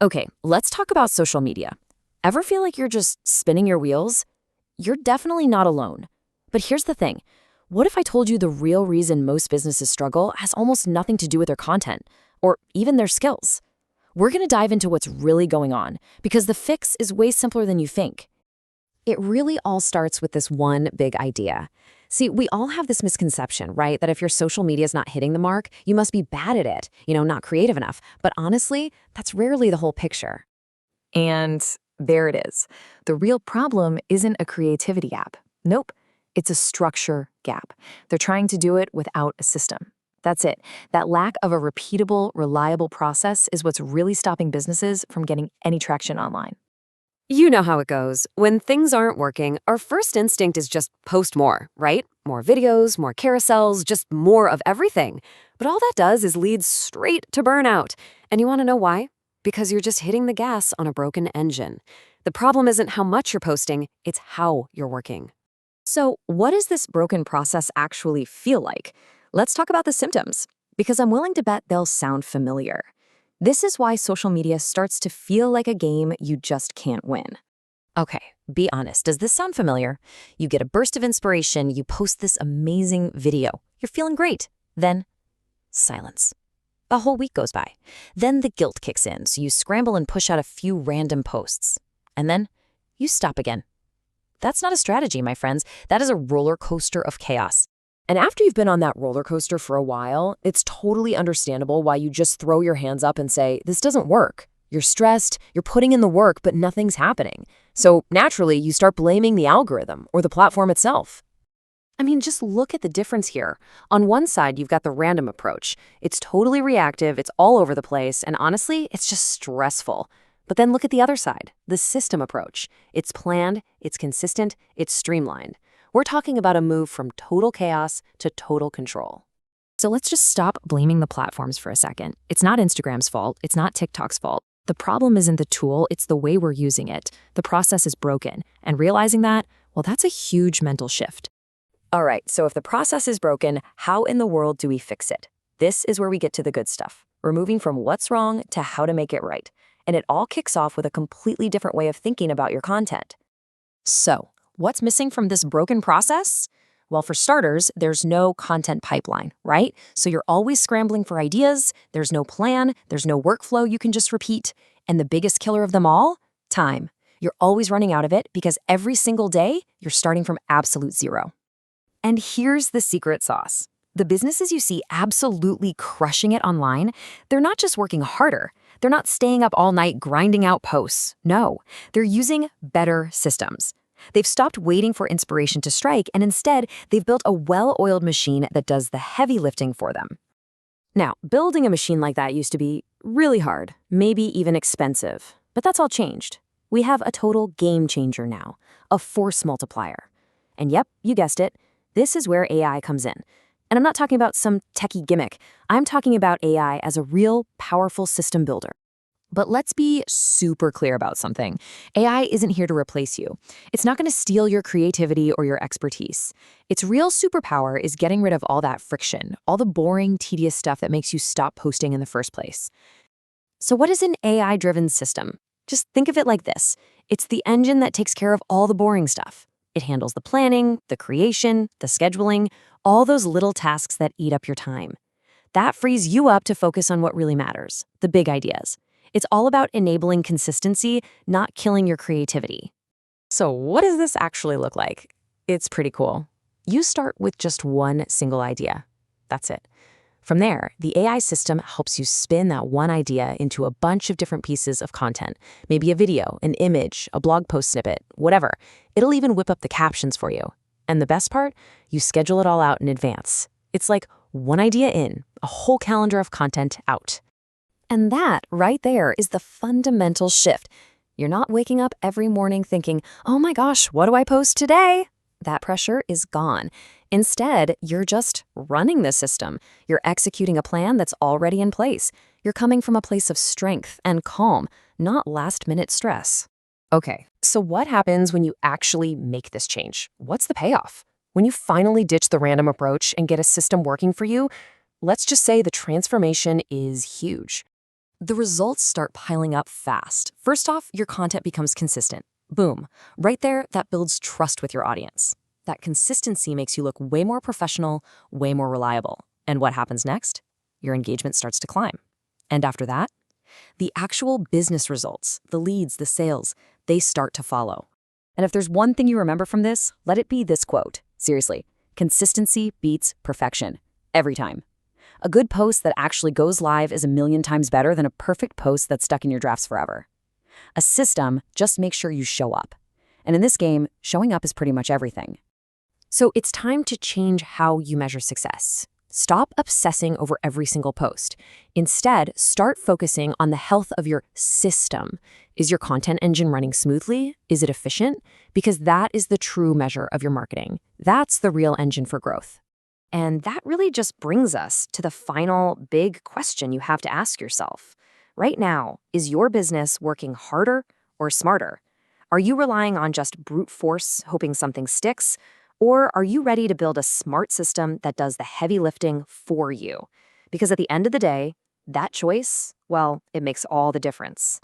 Okay, let's talk about social media. Ever feel like you're just spinning your wheels? You're definitely not alone. But here's the thing. What if I told you the real reason most businesses struggle has almost nothing to do with their content or even their skills? We're going to dive into what's really going on because the fix is way simpler than you think. It really all starts with this one big idea. See, we all have this misconception, right? That if your social media is not hitting the mark, you must be bad at it, not creative enough. But honestly, that's rarely the whole picture. And there it is. The real problem isn't a creativity gap. Nope, it's a structure gap. They're trying to do it without a system. That's it. That lack of a repeatable, reliable process is what's really stopping businesses from getting any traction online. You know how it goes. When things aren't working, our first instinct is just post more, right? More videos, more carousels, just more of everything. But all that does is lead straight to burnout. And you want to know why? Because you're just hitting the gas on a broken engine. The problem isn't how much you're posting, it's how you're working. So, what does this broken process actually feel like? Let's talk about the symptoms, because I'm willing to bet they'll sound familiar. This is why social media starts to feel like a game you just can't win. Okay, be honest. Does this sound familiar? You get a burst of inspiration, you post this amazing video. You're feeling great. Then, silence. A whole week goes by. Then the guilt kicks in, so you scramble and push out a few random posts. And then, you stop again. That's not a strategy, my friends. That is a roller coaster of chaos. And after you've been on that roller coaster for a while, it's totally understandable why you just throw your hands up and say, this doesn't work. You're stressed, you're putting in the work, but nothing's happening. So naturally, you start blaming the algorithm or the platform itself. I mean, just look at the difference here. On one side, you've got the random approach. It's totally reactive, it's all over the place, and honestly, it's just stressful. But then look at the other side, the system approach. It's planned, it's consistent, it's streamlined. We're talking about a move from total chaos to total control. So let's just stop blaming the platforms for a second. It's not Instagram's fault. It's not TikTok's fault. The problem isn't the tool, it's the way we're using it. The process is broken. And realizing that, well, that's a huge mental shift. All right, so if the process is broken, how in the world do we fix it? This is where we get to the good stuff. We're moving from what's wrong to how to make it right. And it all kicks off with a completely different way of thinking about your content. So, what's missing from this broken process? Well, for starters, there's no content pipeline, right? So you're always scrambling for ideas, there's no plan, there's no workflow you can just repeat. And the biggest killer of them all? Time. You're always running out of it because every single day, you're starting from absolute zero. And here's the secret sauce. The businesses you see absolutely crushing it online, they're not just working harder. They're not staying up all night grinding out posts. No, they're using better systems. They've stopped waiting for inspiration to strike, and instead, they've built a well-oiled machine that does the heavy lifting for them. Now, building a machine like that used to be really hard, maybe even expensive. But that's all changed. We have a total game changer now, a force multiplier. And yep, you guessed it, this is where AI comes in. And I'm not talking about some techie gimmick. I'm talking about AI as a real, powerful system builder. But let's be super clear about something. AI isn't here to replace you. It's not going to steal your creativity or your expertise. Its real superpower is getting rid of all that friction, all the boring, tedious stuff that makes you stop posting in the first place. So what is an AI-driven system? Just think of it like this. It's the engine that takes care of all the boring stuff. It handles the planning, the creation, the scheduling, all those little tasks that eat up your time. That frees you up to focus on what really matters, the big ideas. It's all about enabling consistency, not killing your creativity. So what does this actually look like? It's pretty cool. You start with just one single idea. That's it. From there, the AI system helps you spin that one idea into a bunch of different pieces of content. Maybe a video, an image, a blog post snippet, whatever. It'll even whip up the captions for you. And the best part? You schedule it all out in advance. It's like one idea in, a whole calendar of content out. And that, right there, is the fundamental shift. You're not waking up every morning thinking, oh my gosh, what do I post today? That pressure is gone. Instead, you're just running the system. You're executing a plan that's already in place. You're coming from a place of strength and calm, not last-minute stress. Okay, so what happens when you actually make this change? What's the payoff? When you finally ditch the random approach and get a system working for you, let's just say the transformation is huge. The results start piling up fast. First off, your content becomes consistent. Boom. Right there, that builds trust with your audience. That consistency makes you look way more professional, way more reliable. And what happens next? Your engagement starts to climb. And after that, the actual business results, the leads, the sales, they start to follow. And if there's one thing you remember from this, let it be this quote. Seriously, consistency beats perfection. Every time. A good post that actually goes live is 1,000,000 times better than a perfect post that's stuck in your drafts forever. A system just makes sure you show up. And in this game, showing up is pretty much everything. So it's time to change how you measure success. Stop obsessing over every single post. Instead, start focusing on the health of your system. Is your content engine running smoothly? Is it efficient? Because that is the true measure of your marketing. That's the real engine for growth. And that really just brings us to the final big question you have to ask yourself. Right now, is your business working harder or smarter? Are you relying on just brute force, hoping something sticks? Or are you ready to build a smart system that does the heavy lifting for you? Because at the end of the day, that choice, well, it makes all the difference.